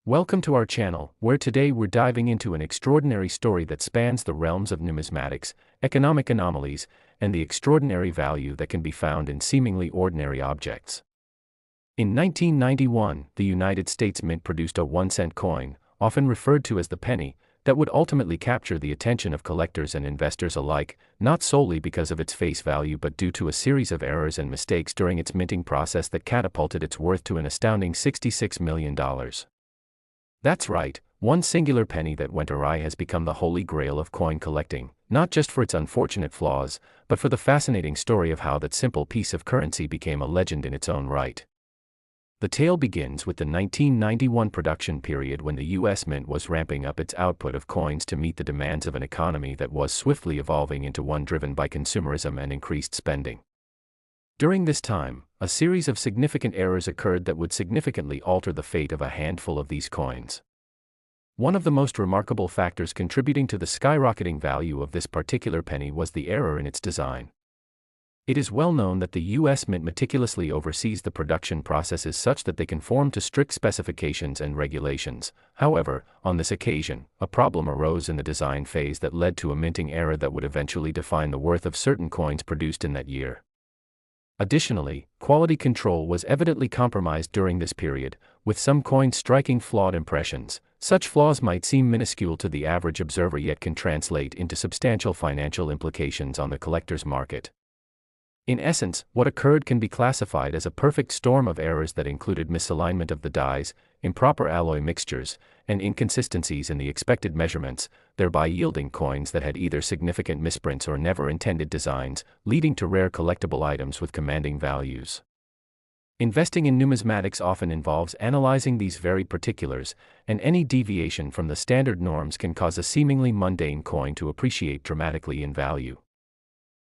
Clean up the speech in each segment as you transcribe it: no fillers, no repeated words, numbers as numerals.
Welcome to our channel, where today we're diving into an extraordinary story that spans the realms of numismatics, economic anomalies, and the extraordinary value that can be found in seemingly ordinary objects. In 1991, the United States Mint produced a 1-cent coin, often referred to as the penny, that would ultimately capture the attention of collectors and investors alike, not solely because of its face value but due to a series of errors and mistakes during its minting process that catapulted its worth to an astounding $66 million. That's right, one singular penny that went awry has become the holy grail of coin collecting, not just for its unfortunate flaws, but for the fascinating story of how that simple piece of currency became a legend in its own right. The tale begins with the 1991 production period when the U.S. Mint was ramping up its output of coins to meet the demands of an economy that was swiftly evolving into one driven by consumerism and increased spending. During this time, a series of significant errors occurred that would significantly alter the fate of a handful of these coins. One of the most remarkable factors contributing to the skyrocketing value of this particular penny was the error in its design. It is well known that the U.S. Mint meticulously oversees the production processes such that they conform to strict specifications and regulations. However, on this occasion, a problem arose in the design phase that led to a minting error that would eventually define the worth of certain coins produced in that year. Additionally, quality control was evidently compromised during this period, with some coins striking flawed impressions. Such flaws might seem minuscule to the average observer yet can translate into substantial financial implications on the collector's market. In essence, what occurred can be classified as a perfect storm of errors that included misalignment of the dies, improper alloy mixtures, and inconsistencies in the expected measurements, thereby yielding coins that had either significant misprints or never intended designs, leading to rare collectible items with commanding values. Investing in numismatics often involves analyzing these very particulars, and any deviation from the standard norms can cause a seemingly mundane coin to appreciate dramatically in value.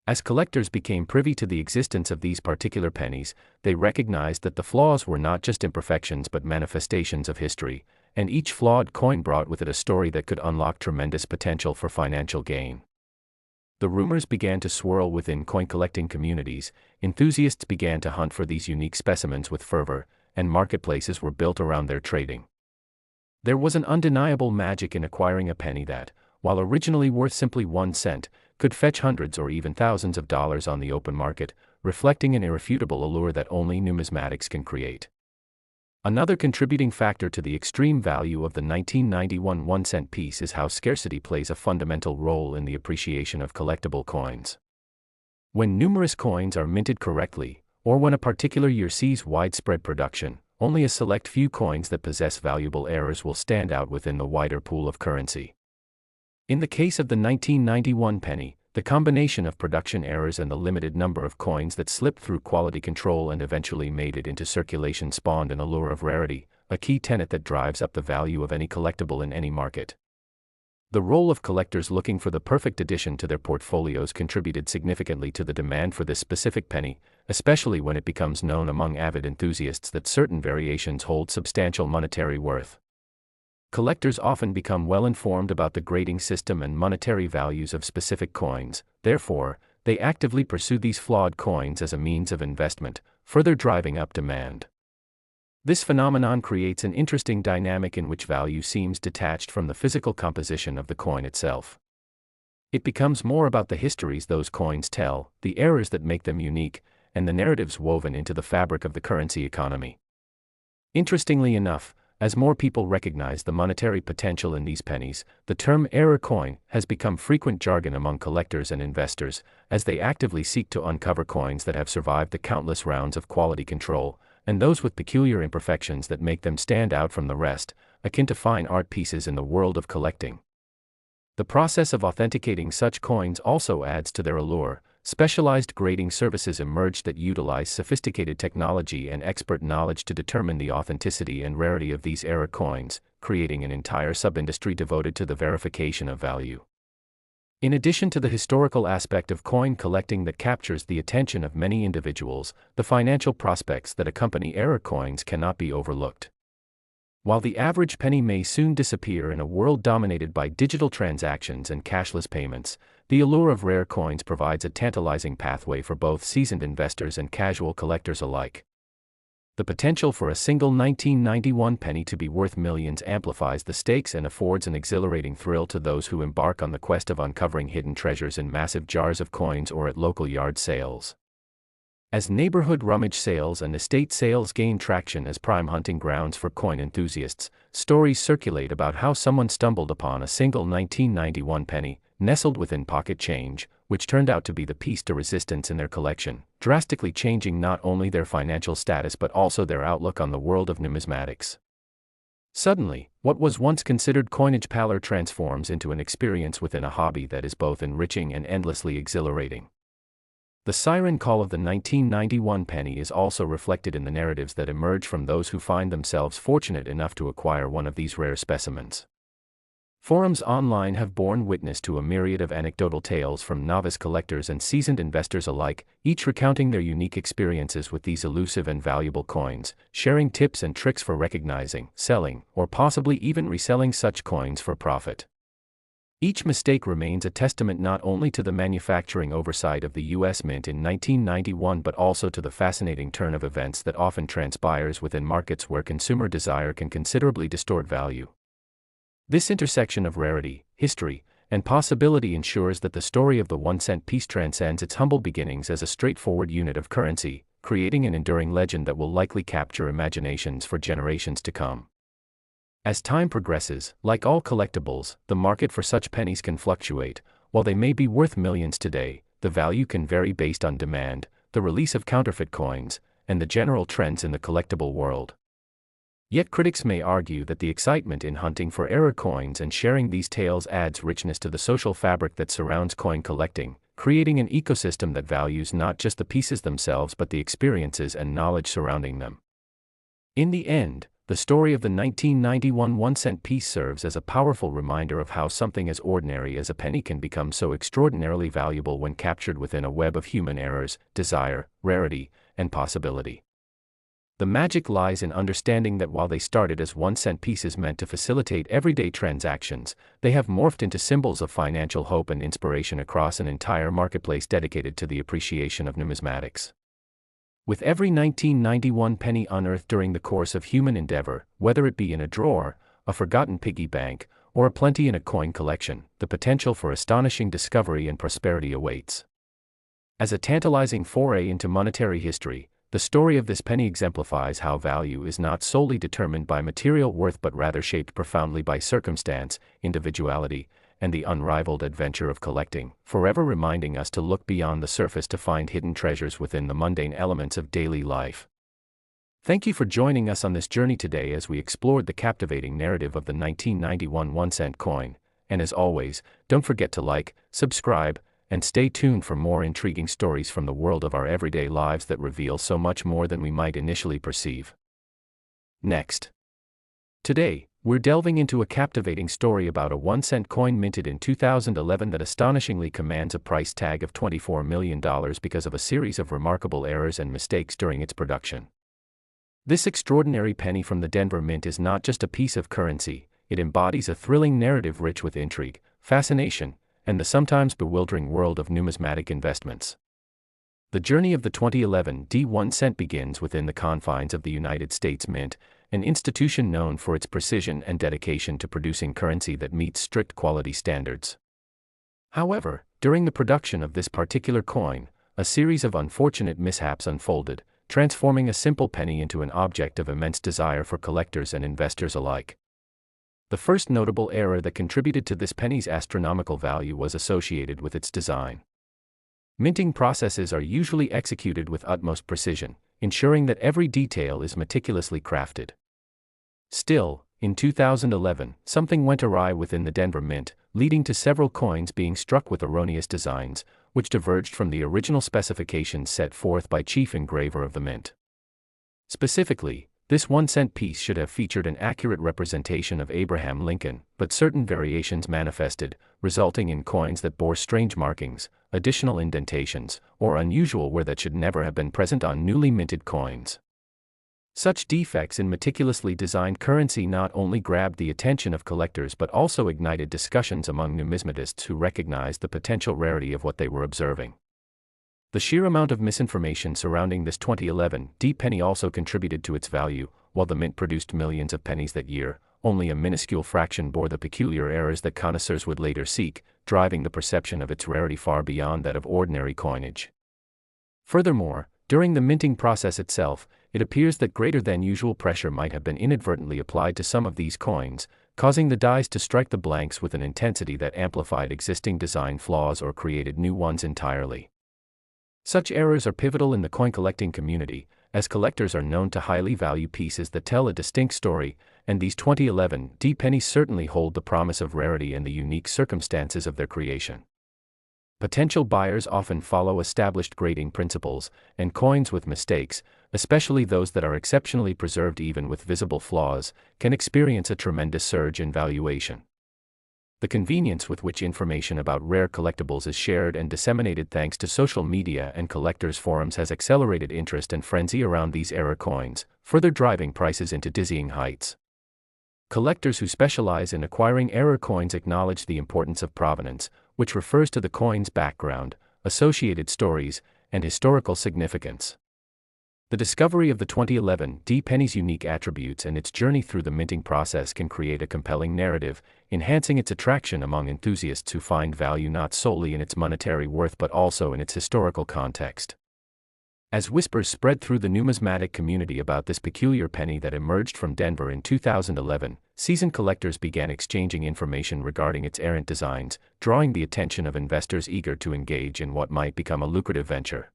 As collectors became privy to the existence of these particular pennies, they recognized that the flaws were not just imperfections but manifestations of history, and each flawed coin brought with it a story that could unlock tremendous potential for financial gain. The rumors began to swirl within coin-collecting communities, enthusiasts began to hunt for these unique specimens with fervor, and marketplaces were built around their trading. There was an undeniable magic in acquiring a penny that, while originally worth simply 1 cent, could fetch hundreds or even thousands of dollars on the open market, reflecting an irrefutable allure that only numismatics can create. Another contributing factor to the extreme value of the 1991 1-cent piece is how scarcity plays a fundamental role in the appreciation of collectible coins. When numerous coins are minted correctly, or when a particular year sees widespread production, only a select few coins that possess valuable errors will stand out within the wider pool of currency. In the case of the 1991 penny, the combination of production errors and the limited number of coins that slipped through quality control and eventually made it into circulation spawned an allure of rarity, a key tenet that drives up the value of any collectible in any market. The role of collectors looking for the perfect addition to their portfolios contributed significantly to the demand for this specific penny, especially when it becomes known among avid enthusiasts that certain variations hold substantial monetary worth. Collectors often become well informed about the grading system and monetary values of specific coins, therefore, they actively pursue these flawed coins as a means of investment, further driving up demand. This phenomenon creates an interesting dynamic in which value seems detached from the physical composition of the coin itself. It becomes more about the histories those coins tell, the errors that make them unique, and the narratives woven into the fabric of the currency economy. Interestingly enough, as more people recognize the monetary potential in these pennies, the term error coin has become frequent jargon among collectors and investors, as they actively seek to uncover coins that have survived the countless rounds of quality control, and those with peculiar imperfections that make them stand out from the rest, akin to fine art pieces in the world of collecting. The process of authenticating such coins also adds to their allure. Specialized grading services emerged that utilize sophisticated technology and expert knowledge to determine the authenticity and rarity of these error coins, creating an entire sub-industry devoted to the verification of value. In addition to the historical aspect of coin collecting that captures the attention of many individuals, the financial prospects that accompany error coins cannot be overlooked. While the average penny may soon disappear in a world dominated by digital transactions and cashless payments, the allure of rare coins provides a tantalizing pathway for both seasoned investors and casual collectors alike. The potential for a single 1991 penny to be worth millions amplifies the stakes and affords an exhilarating thrill to those who embark on the quest of uncovering hidden treasures in massive jars of coins or at local yard sales. As neighborhood rummage sales and estate sales gain traction as prime hunting grounds for coin enthusiasts, stories circulate about how someone stumbled upon a single 1991 penny, nestled within pocket change, which turned out to be the piece de resistance in their collection, drastically changing not only their financial status but also their outlook on the world of numismatics. Suddenly, what was once considered coinage pallor transforms into an experience within a hobby that is both enriching and endlessly exhilarating. The siren call of the 1991 penny is also reflected in the narratives that emerge from those who find themselves fortunate enough to acquire one of these rare specimens. Forums online have borne witness to a myriad of anecdotal tales from novice collectors and seasoned investors alike, each recounting their unique experiences with these elusive and valuable coins, sharing tips and tricks for recognizing, selling, or possibly even reselling such coins for profit. Each mistake remains a testament not only to the manufacturing oversight of the U.S. Mint in 1991 but also to the fascinating turn of events that often transpires within markets where consumer desire can considerably distort value. This intersection of rarity, history, and possibility ensures that the story of the 1-cent piece transcends its humble beginnings as a straightforward unit of currency, creating an enduring legend that will likely capture imaginations for generations to come. As time progresses, like all collectibles, the market for such pennies can fluctuate. While they may be worth millions today, the value can vary based on demand, the release of counterfeit coins, and the general trends in the collectible world. Yet critics may argue that the excitement in hunting for rare coins and sharing these tales adds richness to the social fabric that surrounds coin collecting, creating an ecosystem that values not just the pieces themselves but the experiences and knowledge surrounding them. In the end, the story of the 1991 1-cent piece serves as a powerful reminder of how something as ordinary as a penny can become so extraordinarily valuable when captured within a web of human errors, desire, rarity, and possibility. The magic lies in understanding that while they started as 1-cent pieces meant to facilitate everyday transactions, they have morphed into symbols of financial hope and inspiration across an entire marketplace dedicated to the appreciation of numismatics. With every 1991 penny unearthed during the course of human endeavor, whether it be in a drawer, a forgotten piggy bank, or a plenty in a coin collection, the potential for astonishing discovery and prosperity awaits. As a tantalizing foray into monetary history, the story of this penny exemplifies how value is not solely determined by material worth but rather shaped profoundly by circumstance, individuality, and the unrivaled adventure of collecting, forever reminding us to look beyond the surface to find hidden treasures within the mundane elements of daily life. Thank you for joining us on this journey today as we explored the captivating narrative of the 1991 1-cent coin, and as always, don't forget to like, subscribe, and stay tuned for more intriguing stories from the world of our everyday lives that reveal so much more than we might initially perceive. Next. Today, we're delving into a captivating story about a 1-cent coin minted in 2011 that astonishingly commands a price tag of $24 million because of a series of remarkable errors and mistakes during its production. This extraordinary penny from the Denver Mint is not just a piece of currency, it embodies a thrilling narrative rich with intrigue, fascination, and the sometimes bewildering world of numismatic investments. The journey of the 2011 1-cent begins within the confines of the United States Mint, an institution known for its precision and dedication to producing currency that meets strict quality standards. However, during the production of this particular coin, a series of unfortunate mishaps unfolded, transforming a simple penny into an object of immense desire for collectors and investors alike. The first notable error that contributed to this penny's astronomical value was associated with its design. Minting processes are usually executed with utmost precision, ensuring that every detail is meticulously crafted. Still, in 2011, something went awry within the Denver Mint, leading to several coins being struck with erroneous designs, which diverged from the original specifications set forth by chief engraver of the mint. Specifically, this 1-cent piece should have featured an accurate representation of Abraham Lincoln, but certain variations manifested, resulting in coins that bore strange markings, additional indentations, or unusual wear that should never have been present on newly minted coins. Such defects in meticulously designed currency not only grabbed the attention of collectors but also ignited discussions among numismatists who recognized the potential rarity of what they were observing. The sheer amount of misinformation surrounding this 2011 D penny also contributed to its value. While the mint produced millions of pennies that year, only a minuscule fraction bore the peculiar errors that connoisseurs would later seek, driving the perception of its rarity far beyond that of ordinary coinage. Furthermore, during the minting process itself, it appears that greater than usual pressure might have been inadvertently applied to some of these coins, causing the dies to strike the blanks with an intensity that amplified existing design flaws or created new ones entirely. Such errors are pivotal in the coin collecting community, as collectors are known to highly value pieces that tell a distinct story, and these 2011 D pennies certainly hold the promise of rarity and the unique circumstances of their creation. Potential buyers often follow established grading principles, and coins with mistakes, especially those that are exceptionally preserved even with visible flaws, can experience a tremendous surge in valuation. The convenience with which information about rare collectibles is shared and disseminated thanks to social media and collectors' forums has accelerated interest and frenzy around these error coins, further driving prices into dizzying heights. Collectors who specialize in acquiring error coins acknowledge the importance of provenance, which refers to the coin's background, associated stories, and historical significance. The discovery of the 2011 D penny's unique attributes and its journey through the minting process can create a compelling narrative, enhancing its attraction among enthusiasts who find value not solely in its monetary worth but also in its historical context. As whispers spread through the numismatic community about this peculiar penny that emerged from Denver in 2011, seasoned collectors began exchanging information regarding its errant designs, drawing the attention of investors eager to engage in what might become a lucrative venture.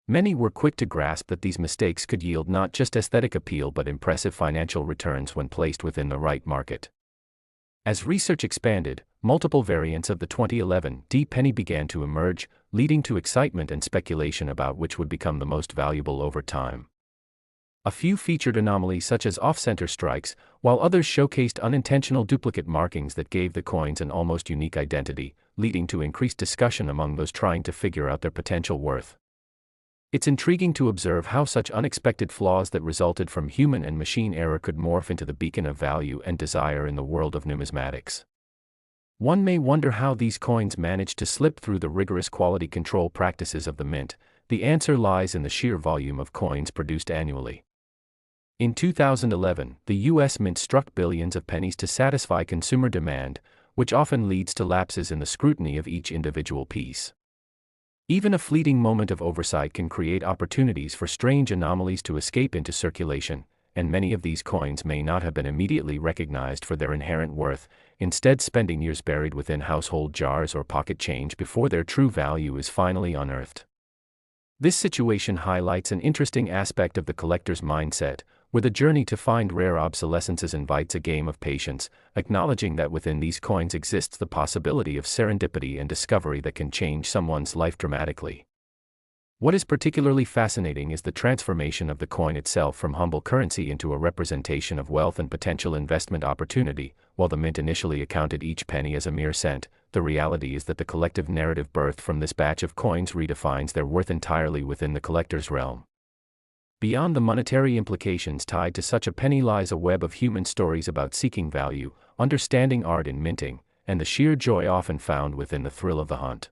Many were quick to grasp that these mistakes could yield not just aesthetic appeal but impressive financial returns when placed within the right market. As research expanded, multiple variants of the 2011 D penny began to emerge, leading to excitement and speculation about which would become the most valuable over time. A few featured anomalies such as off-center strikes, while others showcased unintentional duplicate markings that gave the coins an almost unique identity, leading to increased discussion among those trying to figure out their potential worth. It's intriguing to observe how such unexpected flaws that resulted from human and machine error could morph into the beacon of value and desire in the world of numismatics. One may wonder how these coins managed to slip through the rigorous quality control practices of the mint. The answer lies in the sheer volume of coins produced annually. In 2011, the U.S. Mint struck billions of pennies to satisfy consumer demand, which often leads to lapses in the scrutiny of each individual piece. Even a fleeting moment of oversight can create opportunities for strange anomalies to escape into circulation, and many of these coins may not have been immediately recognized for their inherent worth, instead spending years buried within household jars or pocket change before their true value is finally unearthed. This situation highlights an interesting aspect of the collector's mindset, where the journey to find rare obsolescences invites a game of patience, acknowledging that within these coins exists the possibility of serendipity and discovery that can change someone's life dramatically. What is particularly fascinating is the transformation of the coin itself from humble currency into a representation of wealth and potential investment opportunity. While the mint initially accounted each penny as a mere cent, the reality is that the collective narrative birthed from this batch of coins redefines their worth entirely within the collector's realm. Beyond the monetary implications tied to such a penny lies a web of human stories about seeking value, understanding art in minting, and the sheer joy often found within the thrill of the hunt.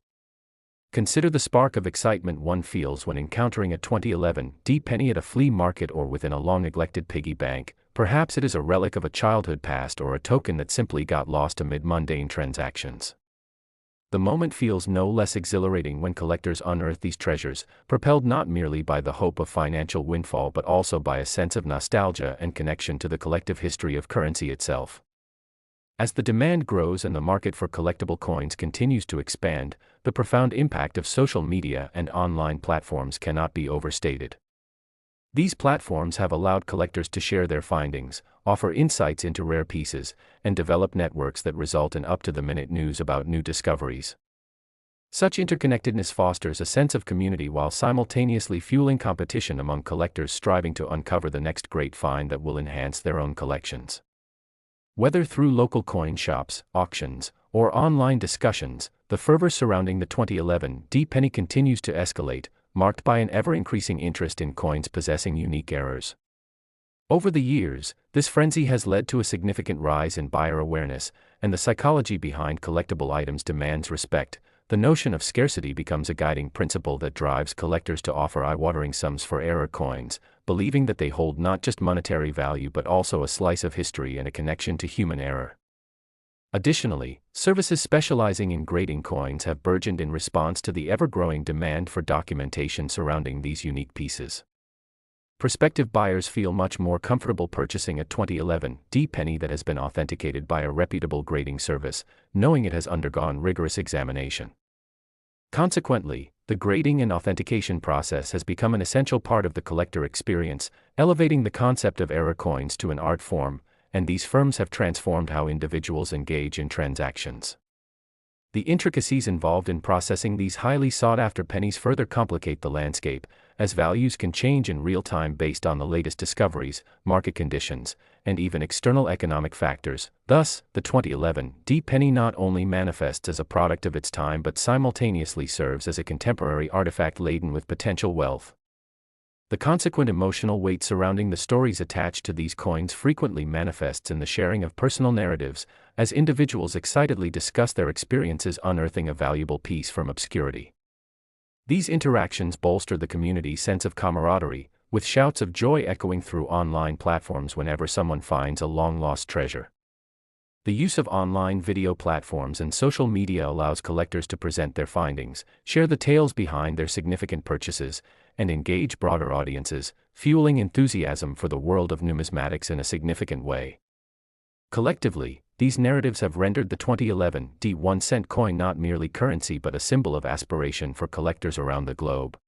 Consider the spark of excitement one feels when encountering a 2011 D penny at a flea market or within a long-neglected piggy bank. Perhaps it is a relic of a childhood past or a token that simply got lost amid mundane transactions. The moment feels no less exhilarating when collectors unearth these treasures, propelled not merely by the hope of financial windfall but also by a sense of nostalgia and connection to the collective history of currency itself. As the demand grows and the market for collectible coins continues to expand, the profound impact of social media and online platforms cannot be overstated. These platforms have allowed collectors to share their findings, offer insights into rare pieces, and develop networks that result in up-to-the-minute news about new discoveries. Such interconnectedness fosters a sense of community while simultaneously fueling competition among collectors striving to uncover the next great find that will enhance their own collections. Whether through local coin shops, auctions, or online discussions, the fervor surrounding the 2011 D penny continues to escalate, marked by an ever-increasing interest in coins possessing unique errors. Over the years, this frenzy has led to a significant rise in buyer awareness, and the psychology behind collectible items demands respect, the notion of scarcity becomes a guiding principle that drives collectors to offer eye-watering sums for error coins, believing that they hold not just monetary value but also a slice of history and a connection to human error. Additionally, services specializing in grading coins have burgeoned in response to the ever-growing demand for documentation surrounding these unique pieces. Prospective buyers feel much more comfortable purchasing a 2011 penny that has been authenticated by a reputable grading service, knowing it has undergone rigorous examination. Consequently, the grading and authentication process has become an essential part of the collector experience, elevating the concept of error coins to an art form, and these firms have transformed how individuals engage in transactions. The intricacies involved in processing these highly sought-after pennies further complicate the landscape, as values can change in real time based on the latest discoveries, market conditions, and even external economic factors. Thus, the 2011 penny not only manifests as a product of its time but simultaneously serves as a contemporary artifact laden with potential wealth. The consequent emotional weight surrounding the stories attached to these coins frequently manifests in the sharing of personal narratives, as individuals excitedly discuss their experiences unearthing a valuable piece from obscurity. These interactions bolster the community's sense of camaraderie, with shouts of joy echoing through online platforms whenever someone finds a long-lost treasure. The use of online video platforms and social media allows collectors to present their findings, share the tales behind their significant purchases, and engage broader audiences, fueling enthusiasm for the world of numismatics in a significant way. Collectively, these narratives have rendered the 2011 1-cent coin not merely currency but a symbol of aspiration for collectors around the globe.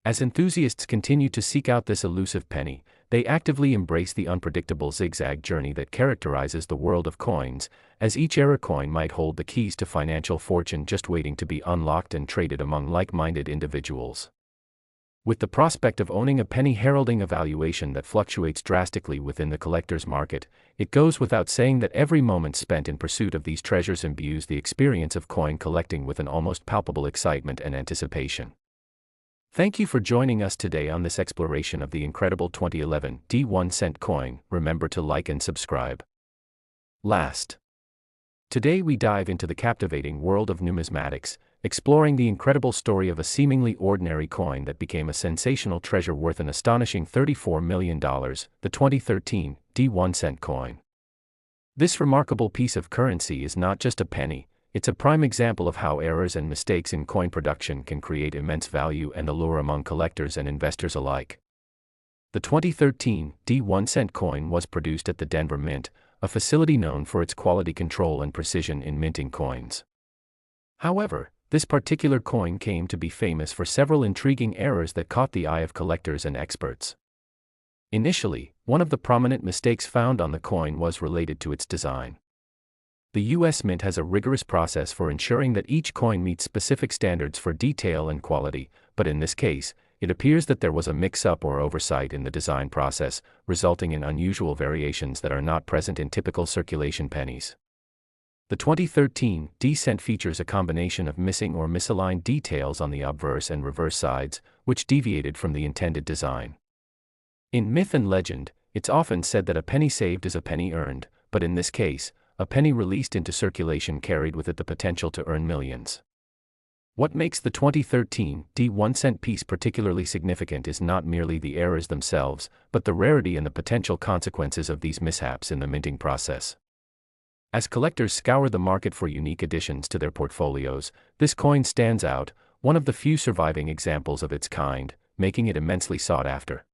As enthusiasts continue to seek out this elusive penny, they actively embrace the unpredictable zigzag journey that characterizes the world of coins, as each error coin might hold the keys to financial fortune just waiting to be unlocked and traded among like-minded individuals. With the prospect of owning a penny heralding a valuation that fluctuates drastically within the collector's market, it goes without saying that every moment spent in pursuit of these treasures imbues the experience of coin collecting with an almost palpable excitement and anticipation. Thank you for joining us today on this exploration of the incredible 2011 1-cent coin. Remember to like and subscribe. Today we dive into the captivating world of numismatics, exploring the incredible story of a seemingly ordinary coin that became a sensational treasure worth an astonishing $34 million, the 2013 1-cent coin. This remarkable piece of currency is not just a penny, it's a prime example of how errors and mistakes in coin production can create immense value and allure among collectors and investors alike. The 2013 1-cent coin was produced at the Denver Mint, a facility known for its quality control and precision in minting coins. However, this particular coin came to be famous for several intriguing errors that caught the eye of collectors and experts. Initially, one of the prominent mistakes found on the coin was related to its design. The U.S. Mint has a rigorous process for ensuring that each coin meets specific standards for detail and quality, but in this case, it appears that there was a mix-up or oversight in the design process, resulting in unusual variations that are not present in typical circulation pennies. The 2013 cent features a combination of missing or misaligned details on the obverse and reverse sides, which deviated from the intended design. In myth and legend, it's often said that a penny saved is a penny earned, but in this case, a penny released into circulation carried with it the potential to earn millions. What makes the 2013 1-cent piece particularly significant is not merely the errors themselves, but the rarity and the potential consequences of these mishaps in the minting process. As collectors scour the market for unique additions to their portfolios, this coin stands out, one of the few surviving examples of its kind, making it immensely sought after.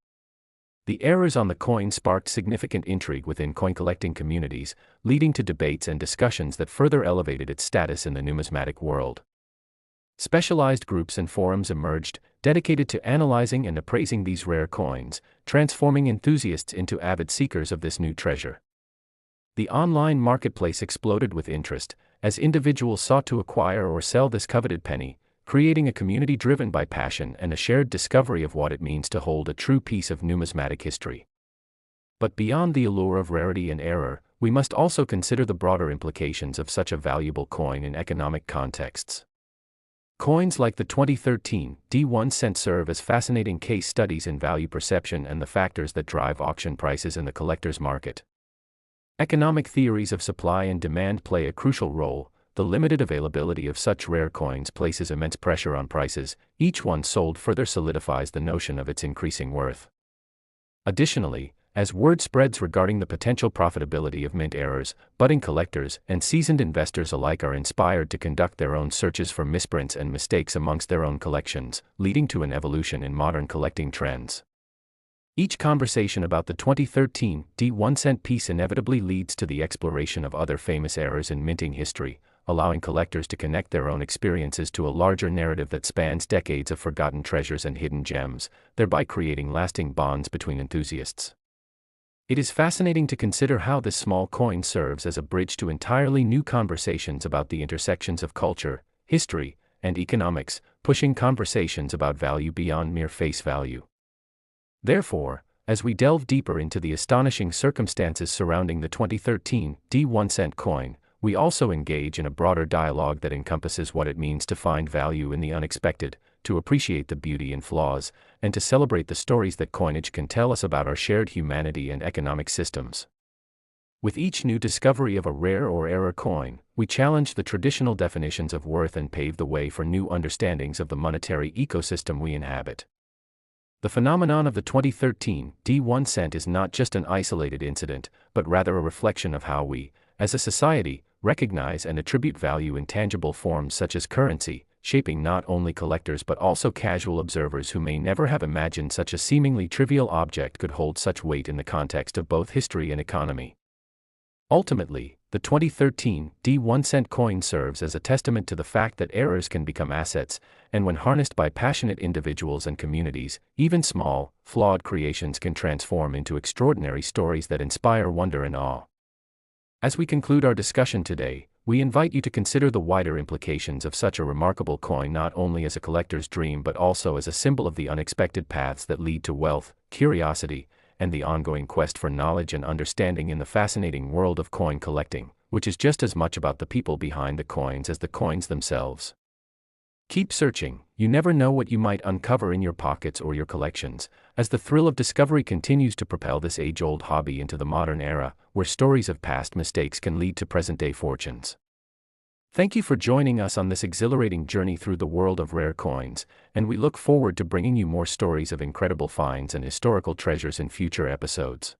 The errors on the coin sparked significant intrigue within coin collecting communities, leading to debates and discussions that further elevated its status in the numismatic world. Specialized groups and forums emerged, dedicated to analyzing and appraising these rare coins, transforming enthusiasts into avid seekers of this new treasure. The online marketplace exploded with interest, as individuals sought to acquire or sell this coveted penny, creating a community driven by passion and a shared discovery of what it means to hold a true piece of numismatic history. But beyond the allure of rarity and error, we must also consider the broader implications of such a valuable coin in economic contexts. Coins like the 2013 1-cent serve as fascinating case studies in value perception and the factors that drive auction prices in the collector's market. Economic theories of supply and demand play a crucial role, the limited availability of such rare coins places immense pressure on prices. Each one sold further solidifies the notion of its increasing worth. Additionally, as word spreads regarding the potential profitability of mint errors, budding collectors and seasoned investors alike are inspired to conduct their own searches for misprints and mistakes amongst their own collections, leading to an evolution in modern collecting trends. Each conversation about the 2013 1-cent piece inevitably leads to the exploration of other famous errors in minting history, allowing collectors to connect their own experiences to a larger narrative that spans decades of forgotten treasures and hidden gems, thereby creating lasting bonds between enthusiasts. It is fascinating to consider how this small coin serves as a bridge to entirely new conversations about the intersections of culture, history, and economics, pushing conversations about value beyond mere face value. Therefore, as we delve deeper into the astonishing circumstances surrounding the 2013 1-cent coin, we also engage in a broader dialogue that encompasses what it means to find value in the unexpected, to appreciate the beauty and flaws, and to celebrate the stories that coinage can tell us about our shared humanity and economic systems. With each new discovery of a rare or error coin, we challenge the traditional definitions of worth and pave the way for new understandings of the monetary ecosystem we inhabit. The phenomenon of the 2013 1-cent is not just an isolated incident, but rather a reflection of how we, as a society, recognize and attribute value in tangible forms such as currency, shaping not only collectors but also casual observers who may never have imagined such a seemingly trivial object could hold such weight in the context of both history and economy. Ultimately, the 2013 1-cent coin serves as a testament to the fact that errors can become assets, and when harnessed by passionate individuals and communities, even small, flawed creations can transform into extraordinary stories that inspire wonder and awe. As we conclude our discussion today, we invite you to consider the wider implications of such a remarkable coin not only as a collector's dream but also as a symbol of the unexpected paths that lead to wealth, curiosity, and the ongoing quest for knowledge and understanding in the fascinating world of coin collecting, which is just as much about the people behind the coins as the coins themselves. Keep searching, you never know what you might uncover in your pockets or your collections, as the thrill of discovery continues to propel this age-old hobby into the modern era, where stories of past mistakes can lead to present-day fortunes. Thank you for joining us on this exhilarating journey through the world of rare coins, and we look forward to bringing you more stories of incredible finds and historical treasures in future episodes.